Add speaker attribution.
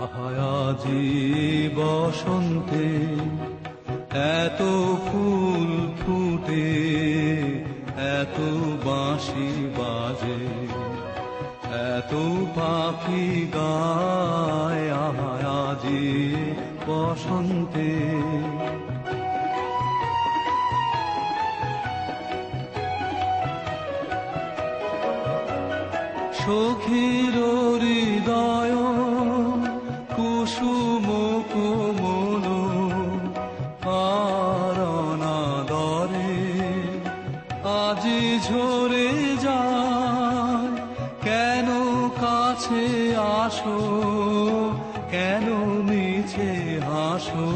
Speaker 1: আহায়াজি বসন্তে এত ফুল ফুটে, এত বাঁশি বাজে, এত পাখি গায় আহায়াজি বসন্তে। সখীর হৃদয় কুসুম কোমল আরণাদরে আজি ঝরে যায়। কেন কাছে আসো, কেন মিছে হাসো,